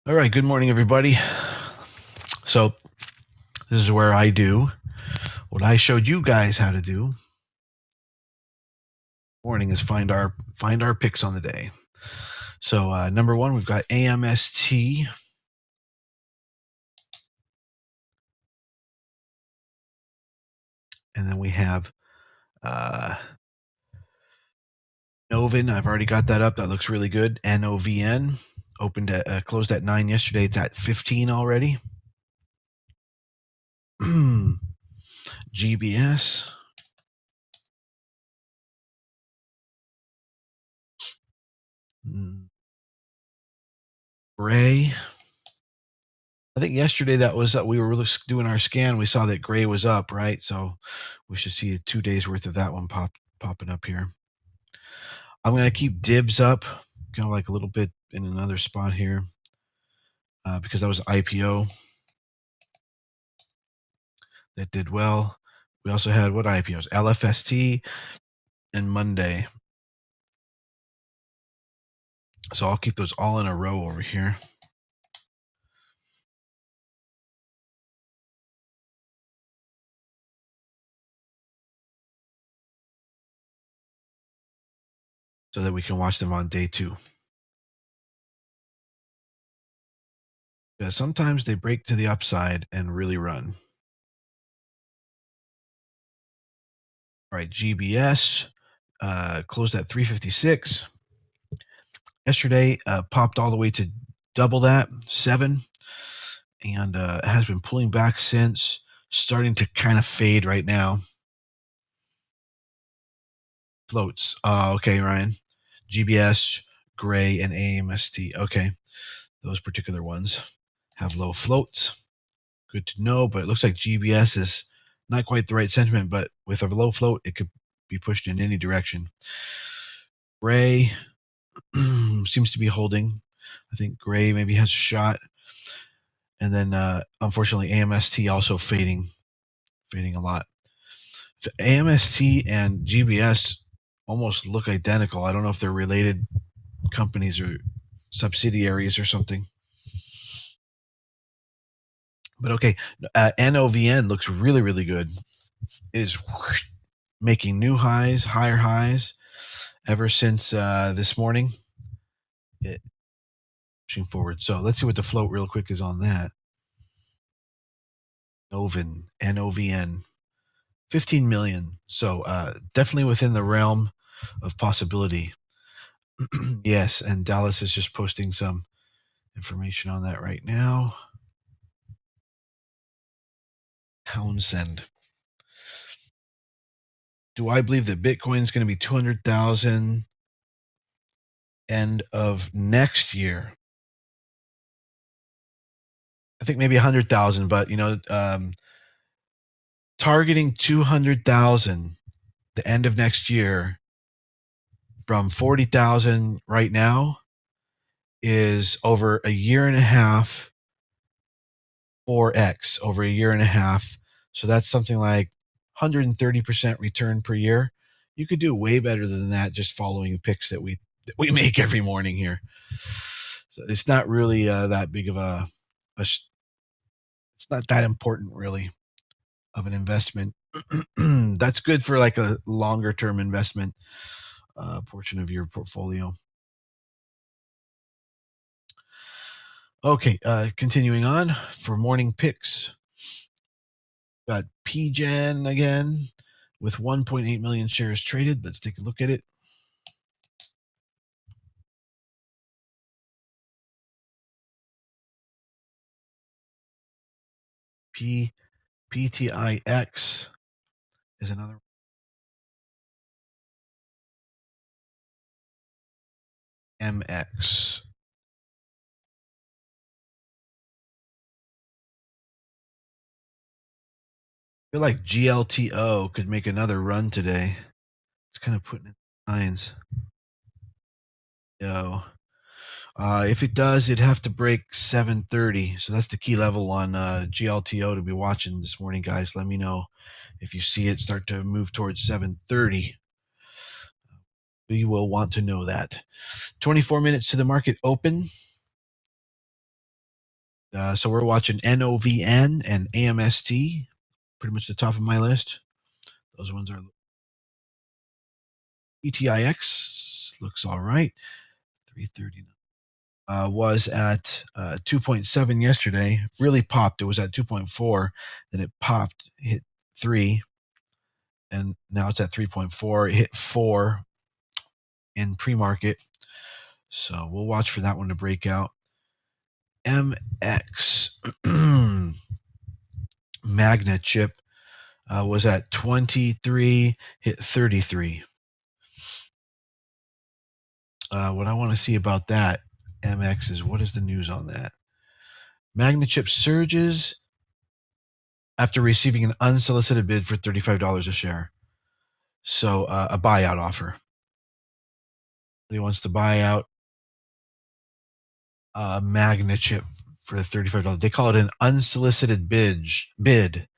All right, good morning, everybody. So this is where I do what I showed you guys how to do. Morning is find our picks on the day. So number one, we've got AMST, and then we have Novin. I've already got that up. That looks really good. NOVN opened at closed at 9 yesterday. It's at 15 already. GBS. Gray. I think yesterday that was we were doing our scan. We saw that gray was up, right? So we should see 2 days worth of that one popping up here. I'm going to keep dibs up, kind of like a little bit in another spot here, because that was IPO that did well. We also had what IPOs? LFST and Monday. So I'll keep those all in a row over here. So that we can watch them on day 2. Because sometimes they break to the upside and really run. All right, GBS closed at 356. Yesterday popped all the way to double that, 7, and has been pulling back since, starting to kind of fade right now. Floats. Okay, Ryan. GBS, Gray, and AMST. Okay, those particular ones have low floats. Good to know, but it looks like GBS is not quite the right sentiment, but with a low float, it could be pushed in any direction. Gray seems to be holding. I think Gray maybe has a shot. And then, unfortunately, AMST also fading a lot. So AMST and GBS almost look identical. I don't know if they're related companies or subsidiaries or something. But okay, NOVN looks really, really good. It is making new highs, higher highs, ever since this morning. Pushing forward. So let's see what the float real quick is on that. NOVN, 15 million. So definitely within the realm of possibility. Yes, and Dallas is just posting some information on that right now. Townsend. Do I believe that Bitcoin is going to be 200,000 end of next year? I think maybe 100,000, but targeting 200,000 the end of next year from 40,000 right now is over a year and a half, 4x over a year and a half. So that's something like 130% return per year. You could do way better than that just following the picks that we make every morning here. So it's not really that big of it's not that important really of an investment. That's good for like a longer term investment portion of your portfolio. Okay, continuing on for morning picks. Got PGen again with 1.8 million shares traded. Let's take a look at it. PTIX is another. MX. I feel like GLTO could make another run today. It's kind of putting it in lines. Yo. If it does, it'd have to break 730. So that's the key level on GLTO to be watching this morning, guys. Let me know if you see it start to move towards 730. We will want to know that. 24 minutes to the market open. So we're watching NOVN and AMST, pretty much the top of my list. Those ones are PTIX, looks all right. 339. Was at 2.7 yesterday. Really popped. It was at 2.4. Then it popped, hit 3. And now it's at 3.4. It hit 4 in pre-market. So we'll watch for that one to break out. MX Magnet chip was at 23, hit 33. What I want to see about that MX is what is the news on that? Magnet chip surges after receiving an unsolicited bid for $35 a share. So a buyout offer. He wants to buy out a Magnet chip for $35. They call it an unsolicited bid.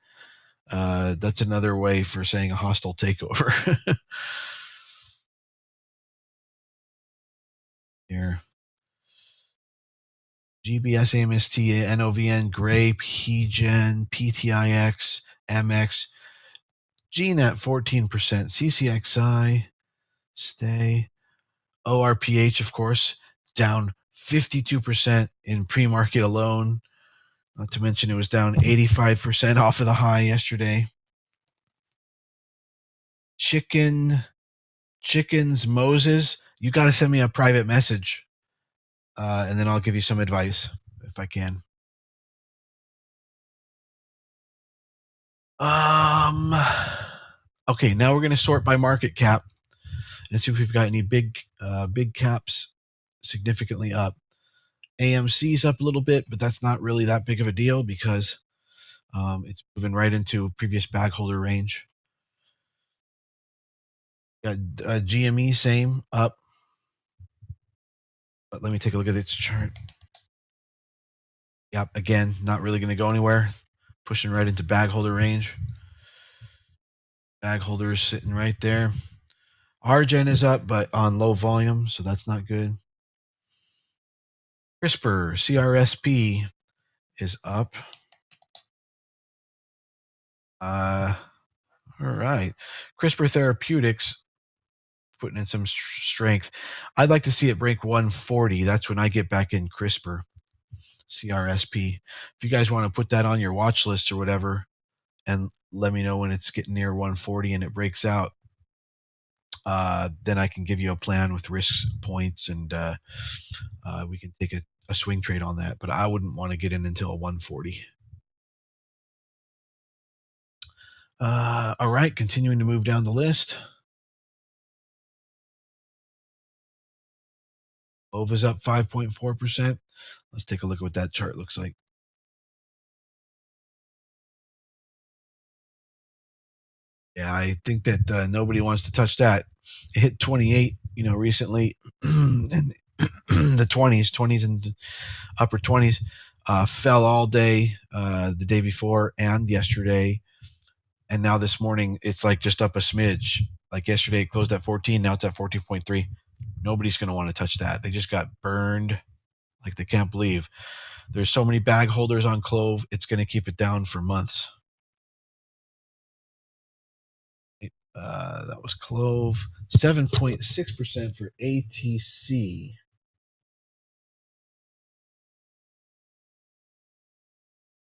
That's another way for saying a hostile takeover. Here. GBS, AMST, NOVN, Gray, PGen, PTIX, MX, GNet 14%, CCXI, stay. ORPH, of course, down 52% in pre-market alone. Not to mention it was down 85% off of the high yesterday. Chickens Moses, you got to send me a private message, and then I'll give you some advice if I can. Okay, now we're going to sort by market cap and see if we've got any big caps significantly up. AMC's up a little bit, but that's not really that big of a deal because it's moving right into previous bag holder range. Got GME, same, up. But let me take a look at its chart. Yep, again, not really going to go anywhere. Pushing right into bag holder range. Bag holders sitting right there. RGen is up, but on low volume, so that's not good. CRISPR, CRSP, is up. All right. CRISPR Therapeutics putting in some strength. I'd like to see it break 140. That's when I get back in CRISPR, CRSP. If you guys want to put that on your watch list or whatever, and let me know when it's getting near 140 and it breaks out, then I can give you a plan with risks, points, and we can take a swing trade on that. But I wouldn't want to get in until 140. All right, continuing to move down the list. OVA's up 5.4%. Let's take a look at what that chart looks like. Yeah, I think that nobody wants to touch that. It hit 28, recently, and the 20s and upper 20s fell all day the day before and yesterday, and now this morning it's like just up a smidge. Like yesterday it closed at 14, now it's at 14.3. Nobody's going to want to touch that. They just got burned like they can't believe. There's so many bag holders on Clove, it's going to keep it down for months. That was Clove. 7.6% for ATC.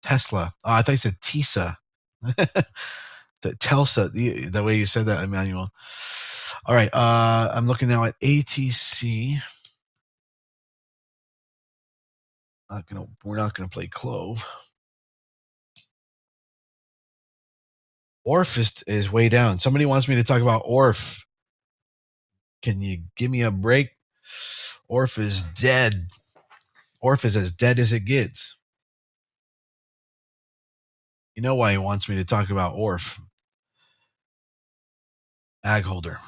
Tesla. Oh, I thought you said TISA. The Telsa, the way you said that, Emmanuel. All right, I'm looking now at ATC. We're not gonna play Clove. Orf is way down. Somebody wants me to talk about Orf. Can you give me a break? Orf is dead. Orf is as dead as it gets. You know why he wants me to talk about Orf? Ag holder.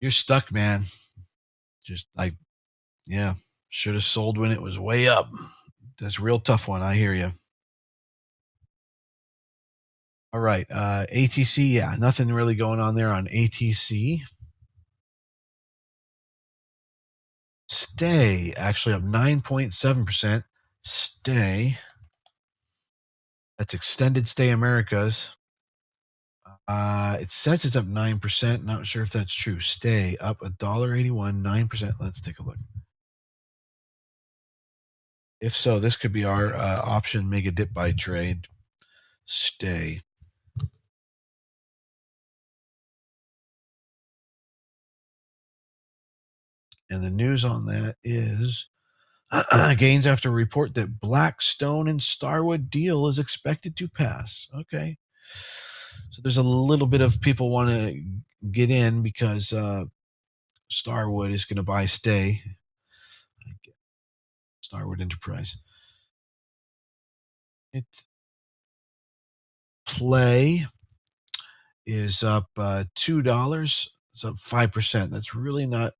You're stuck, man. Just yeah, should have sold when it was way up. That's a real tough one. I hear you. All right, ATC, yeah, nothing really going on there on ATC. stay, actually up 9.7%. Stay. That's extended stay Americas. It says it's up 9%. Not sure if that's true. Stay up $1.81, 9%. Let's take a look. If so, this could be our option mega dip buy trade. Stay. And the news on that is gains after a report that Blackstone and Starwood deal is expected to pass. Okay. So there's a little bit of people want to get in because Starwood is going to buy Stay. Starwood Enterprise. Play is up $2. It's up 5%. That's really not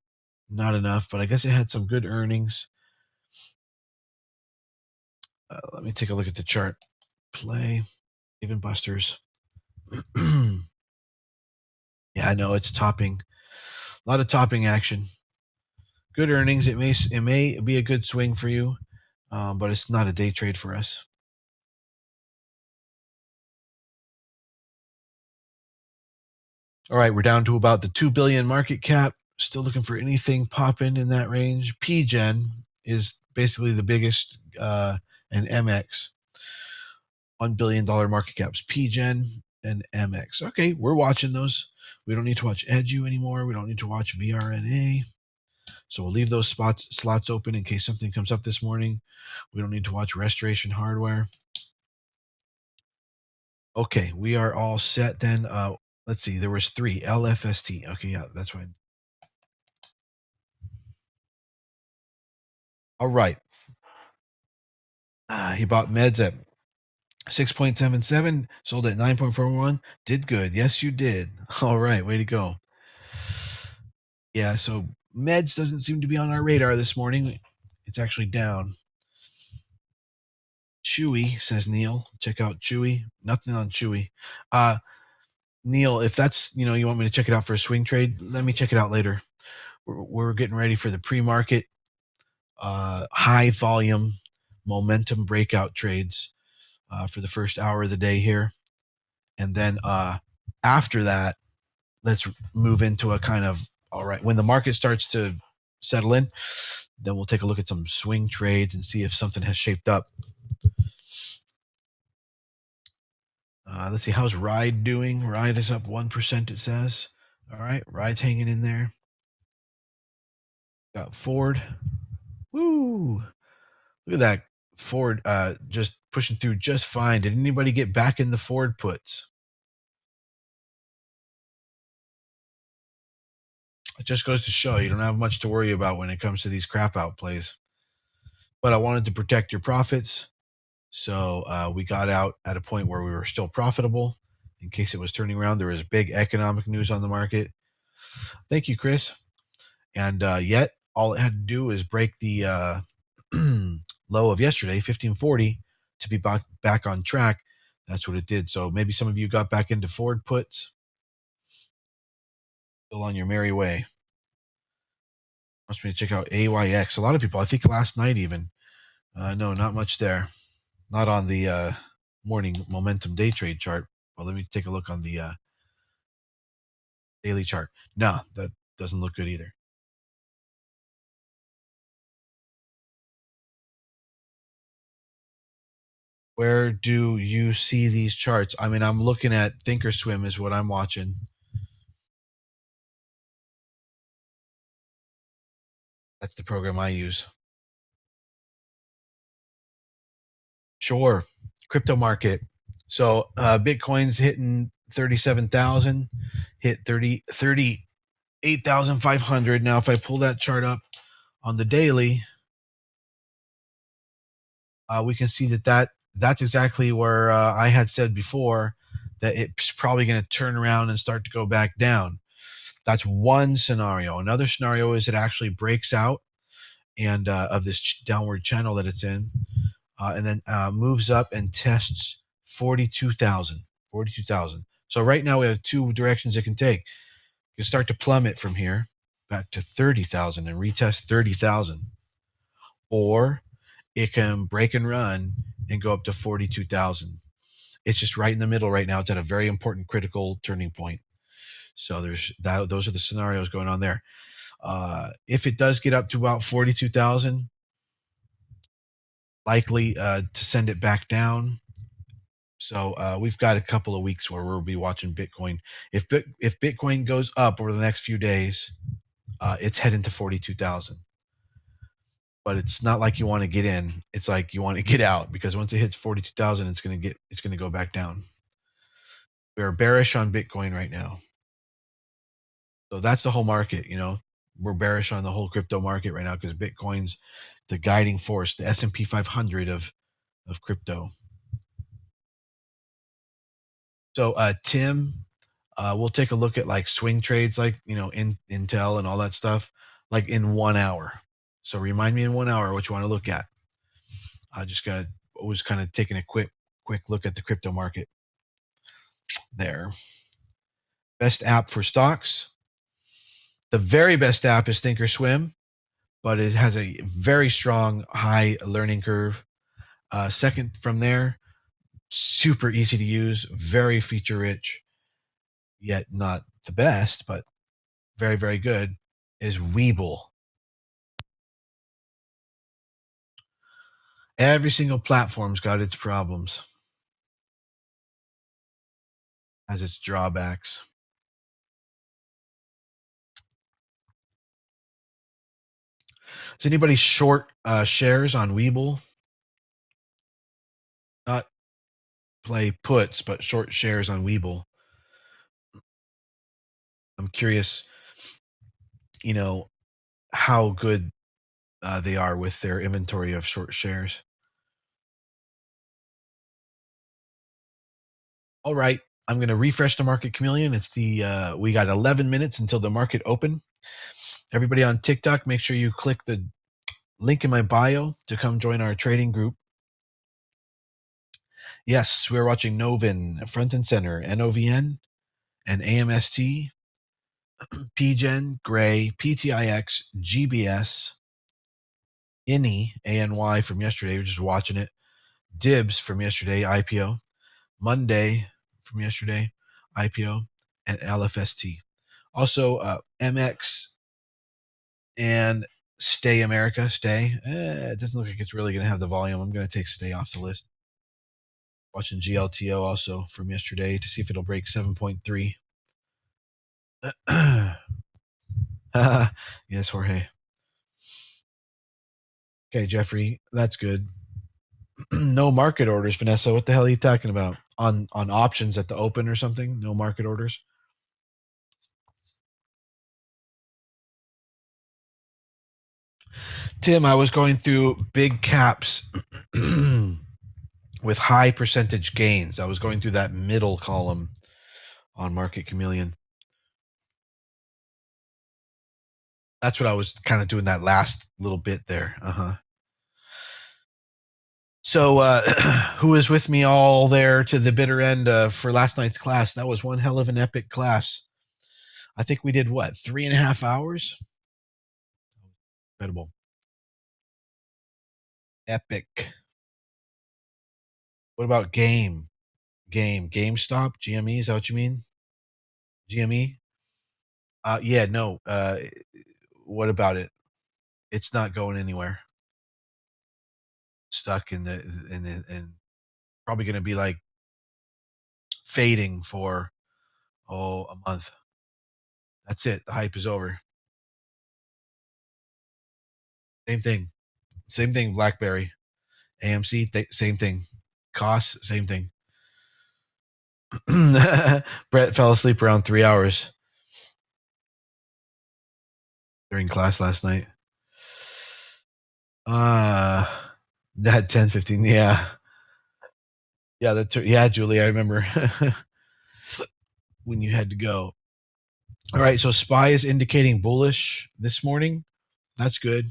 enough, but I guess it had some good earnings. Let me take a look at the chart. Play, even Busters. Yeah, I know it's topping. A lot of topping action. Good earnings. It may be a good swing for you, but it's not a day trade for us. All right, we're down to about the 2 billion market cap. Still looking for anything popping in that range. PGen is basically the biggest, and MX. $1 billion market caps. PGen and MX. Okay, we're watching those. We don't need to watch Edu anymore. We don't need to watch VRNA. So we'll leave those slots open in case something comes up this morning. We don't need to watch Restoration Hardware. Okay, we are all set then. Let's see, there was 3. LFST. Okay, yeah, that's right. All right. He bought meds at 6.77, sold at 9.41. Did good. Yes, you did. All right, way to go. Yeah, so meds doesn't seem to be on our radar this morning. It's actually down. Chewy, says Neil. Check out Chewy. Nothing on Chewy. Neil, if that's, you want me to check it out for a swing trade, let me check it out later. We're getting ready for the pre-market, high volume momentum breakout trades for the first hour of the day here. And then after that, let's move into a kind of, all right, when the market starts to settle in, then we'll take a look at some swing trades and see if something has shaped up. Let's see, how's Ride doing? Ride is up 1%, it says. All right, Ride's hanging in there. Got Ford. Woo! Look at that. Ford just pushing through just fine. Did anybody get back in the Ford puts? It just goes to show you don't have much to worry about when it comes to these crap out plays. But I wanted to protect your profits, so we got out at a point where we were still profitable in case it was turning around. There was big economic news on the market. Thank you, Chris. And yet, all it had to do is break the low of yesterday, 1540, to be back on track. That's what it did. So maybe some of you got back into Ford puts. Still on your merry way. Wants me to check out AYX. A lot of people, I think last night even. No, not much there. Not on the morning momentum day trade chart. Well, let me take a look on the daily chart. No, that doesn't look good either. Where do you see these charts? I mean, I'm looking at Thinkorswim is what I'm watching. That's the program I use. Sure. Crypto market. So Bitcoin's hitting 37,000, hit 38,500. Now, if I pull that chart up on the daily, we can see that's exactly where I had said before that it's probably going to turn around and start to go back down. That's one scenario. Another scenario is it actually breaks out and of this downward channel that it's in, and then moves up and tests 42,000. 42,000. So right now we have two directions it can take. You can start to plummet from here, back to 30,000 and retest 30,000. Or it can break and run and go up to 42,000. It's just right in the middle right now. It's at a very important critical turning point. So there's that, those are the scenarios going on there. If it does get up to about 42,000, likely to send it back down. So we've got a couple of weeks where we'll be watching Bitcoin. If Bitcoin goes up over the next few days, it's heading to 42,000. But it's not like you want to get in. It's like you want to get out, because once it hits 42,000, it's going to go back down. We're bearish on Bitcoin right now. So that's the whole market, We're bearish on the whole crypto market right now because Bitcoin's the guiding force, the S&P 500 of crypto. So Tim, we'll take a look at like swing trades, like Intel and all that stuff, like in 1 hour. So remind me in 1 hour what you want to look at. I just got always kind of taking a quick look at the crypto market there. Best app for stocks. The very best app is Thinkorswim, but it has a very strong high learning curve. Second from there, super easy to use, very feature rich, yet not the best, but very, very good, is Webull. Every single platform's got its problems, has its drawbacks. Is anybody short shares on Webull? Not play puts, but short shares on Webull. I'm curious, how good they are with their inventory of short shares. All right, I'm going to refresh the market chameleon. It's we got 11 minutes until the market open. Everybody on TikTok, make sure you click the link in my bio to come join our trading group. Yes, we're watching Novin, Front and Center, NOVN, and AMST, PGen, Gray, PTIX, GBS, INI, ANY from yesterday. We're just watching it. Dibs from yesterday, IPO. Monday from yesterday, IPO, and LFST. Also, MX and Stay America, Stay. It doesn't look like it's really going to have the volume. I'm going to take Stay off the list. Watching GLTO also from yesterday to see if it'll break 7.3. Yes, Jorge. Okay, Jeffrey, that's good. No market orders, Vanessa. What the hell are you talking about? On options at the open or something? No market orders? Tim, I was going through big caps with high percentage gains. I was going through that middle column on Market Chameleon. That's what I was kind of doing that last little bit there. So who was with me all there to the bitter end for last night's class? That was one hell of an epic class. I think we did what, 3.5 hours? Incredible. Epic. What about GameStop, GME? Is that what you mean? GME? Yeah, no. What about it? It's not going anywhere. Stuck in and probably going to be like fading for a month. That's it. The hype is over. Same thing. BlackBerry, AMC, same thing. Costs, same thing. Brett fell asleep around 3 hours during class last night. That 10:15. Yeah. Yeah, Julie, I remember when you had to go. All right, so SPY is indicating bullish this morning. That's good.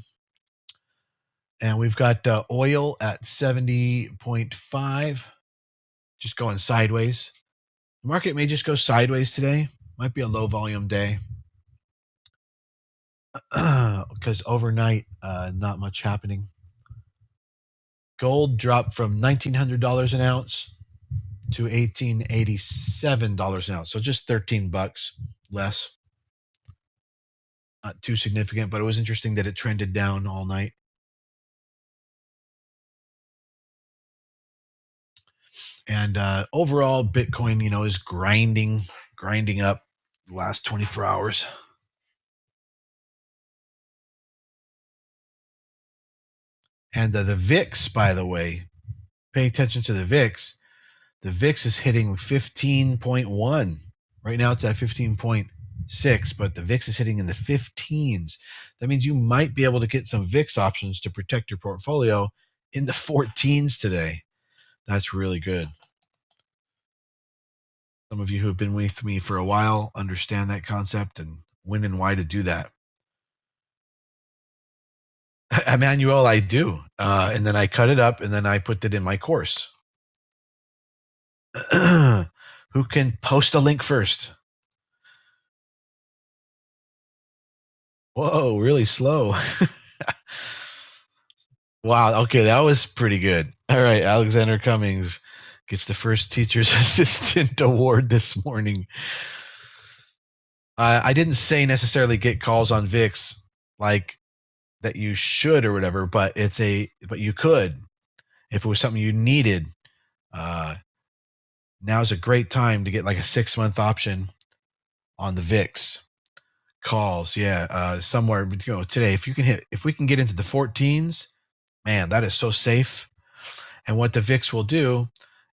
And we've got oil at 70.5, just going sideways. The market may just go sideways today. Might be a low volume day. because overnight, not much happening. Gold dropped from $1,900 an ounce to $1,887 an ounce, so just $13 less. Not too significant, but it was interesting that it trended down all night. And overall, Bitcoin, is grinding up the last 24 hours. And the VIX, by the way, pay attention to the VIX. The VIX is hitting 15.1. Right now it's at 15.6, but the VIX is hitting in the 15s. That means you might be able to get some VIX options to protect your portfolio in the 14s today. That's really good. Some of you who have been with me for a while understand that concept and when and why to do that. Emmanuel, I do. And then I cut it up and then I put it in my course. Who can post a link first? Whoa, really slow. Wow, okay, that was pretty good. All right, Alexander Cummings gets the first teacher's assistant award this morning. I didn't say necessarily get calls on VIX like that you should or whatever, but you could if it was something you needed. Now's a great time to get like a 6-month option on the VIX calls. Yeah, somewhere today. If we can get into the 14s, man, that is so safe. And what the VIX will do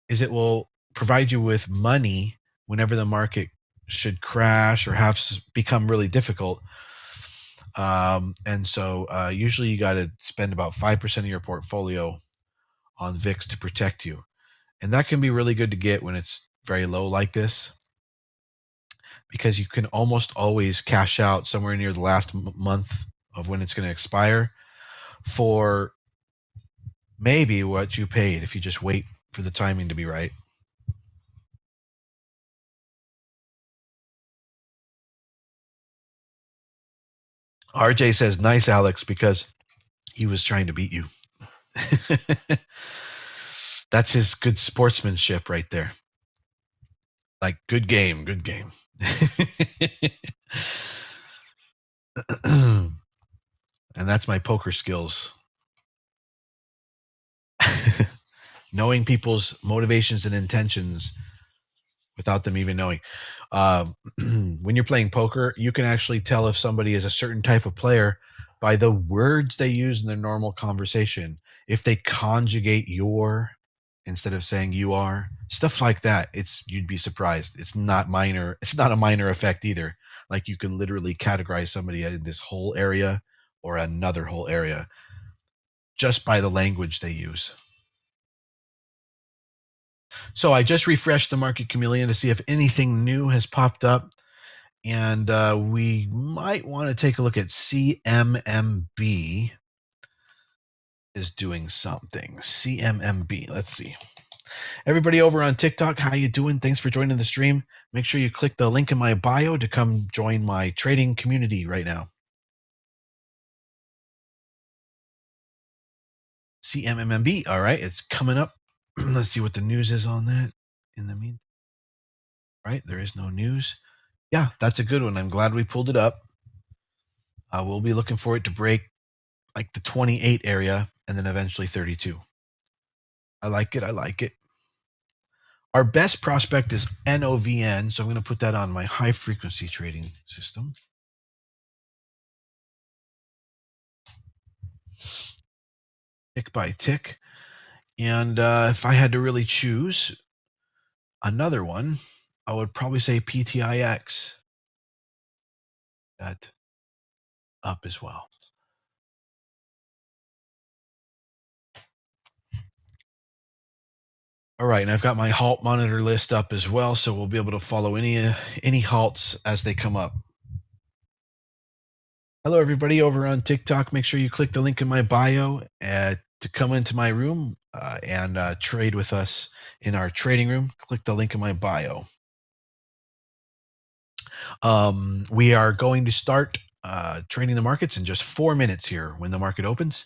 is it will provide you with money whenever the market should crash or have become really difficult. And so usually you got to spend about 5% of your portfolio on VIX to protect you. And that can be really good to get when it's very low like this, because you can almost always cash out somewhere near the last month of when it's going to expire for maybe what you paid if you just wait for the timing to be right. RJ says, nice, Alex, because he was trying to beat you. That's his good sportsmanship right there. Like, good game, good game. And that's my poker skills. Knowing people's motivations and intentions without them even knowing. When you're playing poker, you can actually tell if somebody is a certain type of player by the words they use in their normal conversation. If they conjugate your instead of saying you are, stuff like that, you'd be surprised. It's not a minor effect either. Like, you can literally categorize somebody in this whole area or another whole area just by the language they use. So I just refreshed the Market Chameleon to see if anything new has popped up. And we might want to take a look at CMMB is doing something. CMMB. Let's see. Everybody over on TikTok, how you doing? Thanks for joining the stream. Make sure you click the link in my bio to come join my trading community right now. CMMB. All right, it's coming up. Let's see what the news is on that in the meantime. Right, there is no news. Yeah, that's a good one. I'm glad we pulled it up. We'll be looking for it to break like the 28 area and then eventually 32. I like it. I like it. Our best prospect is NOVN, so I'm going to put that on my high frequency trading system. Tick by tick. And if I had to really choose another one, I would probably say PTIX. That up as well. All right, and I've got my halt monitor list up as well, so we'll be able to follow any halts as they come up. Hello, everybody over on TikTok. Make sure you click the link in my bio to come into my room and trade with us in our trading room. Click the link in my bio. We are going to start trading the markets in just 4 minutes here when the market opens.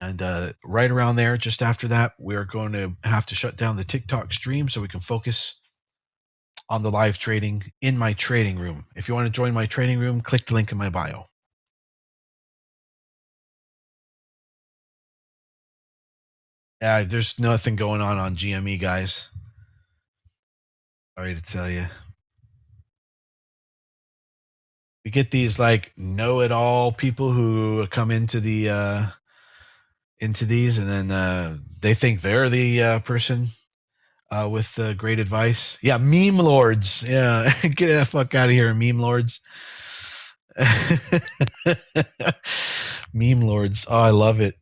And right around there, just after that, we're going to have to shut down the TikTok stream so we can focus on the live trading in my trading room. If you want to join my trading room, click the link in my bio. Yeah, there's nothing going on GME, guys. Sorry to tell you. We get these like know-it-all people who come into the into these, and then they think they're the person with great advice. Yeah, meme lords. Yeah, get the fuck out of here, meme lords. Meme lords. Oh, I love it.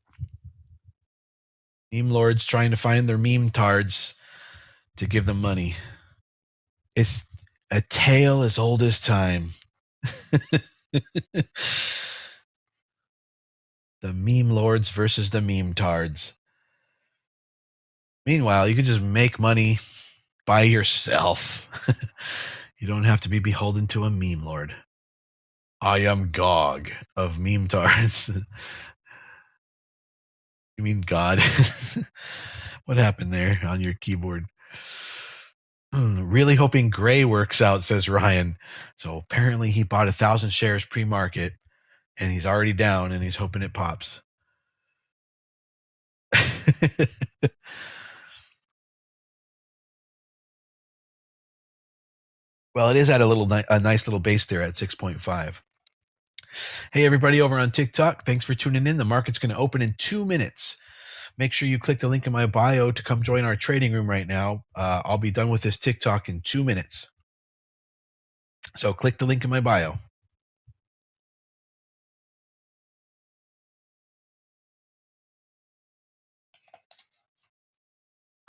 Meme lords trying to find their meme tards to give them money. It's a tale as old as time. The meme lords versus the meme tards. Meanwhile, you can just make money by yourself. You don't have to be beholden to a meme lord. I am Gog of meme tards. You mean God? What happened there on your keyboard? Really hoping Gray works out, says Ryan. So apparently he bought 1,000 shares pre-market, and he's already down, and he's hoping it pops. Well, it is at a nice little base there at 6.5. Hey, everybody over on TikTok, thanks for tuning in. The market's going to open in 2 minutes. Make sure you click the link in my bio to come join our trading room right now. I'll be done with this TikTok in 2 minutes. So click the link in my bio.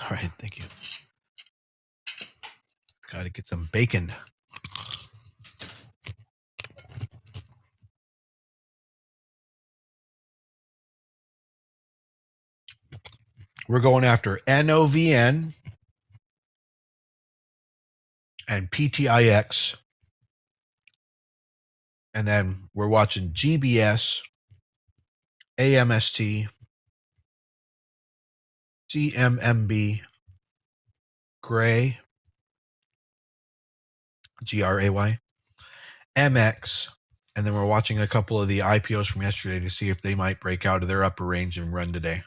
All right, thank you. Got to get some bacon. We're going after NOVN and PTIX. And then we're watching GBS, AMST, CMMB, Gray, GRAY, MX, and then we're watching a couple of the IPOs from yesterday to see if they might break out of their upper range and run today.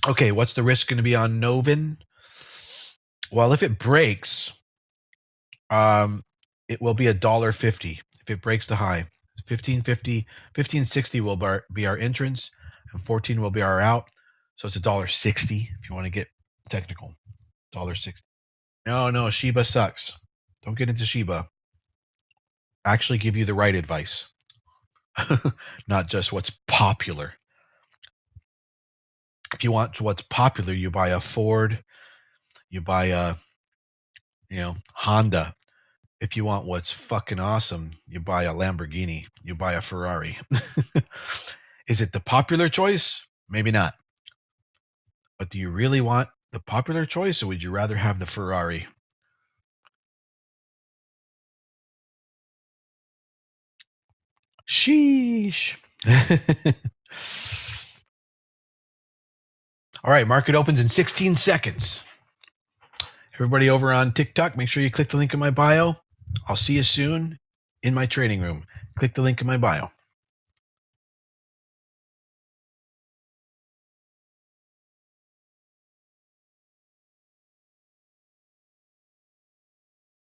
Okay, what's the risk going to be on Novin? Well, if it breaks, it will be $1.50 if it breaks the high. 15.50, 15.60 will be our entrance, and 14 will be our out. So it's $1.60 if you want to get technical. $1.60. No, Shiba sucks. Don't get into Shiba. Actually give you the right advice. Not just what's popular. If you want what's popular, you buy a Ford, you buy a Honda. If you want what's fucking awesome, you buy a Lamborghini, you buy a Ferrari. Is it the popular choice? Maybe not. But do you really want the popular choice, or would you rather have the Ferrari? Sheesh. All right, market opens in 16 seconds. Everybody over on TikTok, make sure you click the link in my bio. I'll see you soon in my trading room. Click the link in my bio.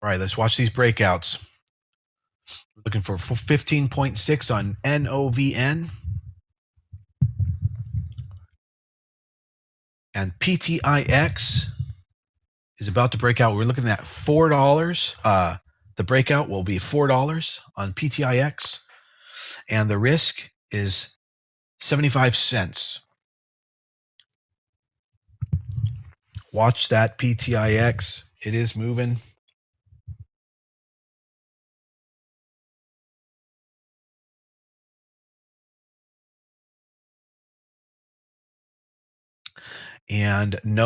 All right, let's watch these breakouts. We're looking for 15.6 on NOVN. And PTIX is about to break out. We're looking at $4. The breakout will be $4 on PTIX. And the risk is 75 cents. Watch that PTIX. It is moving. And no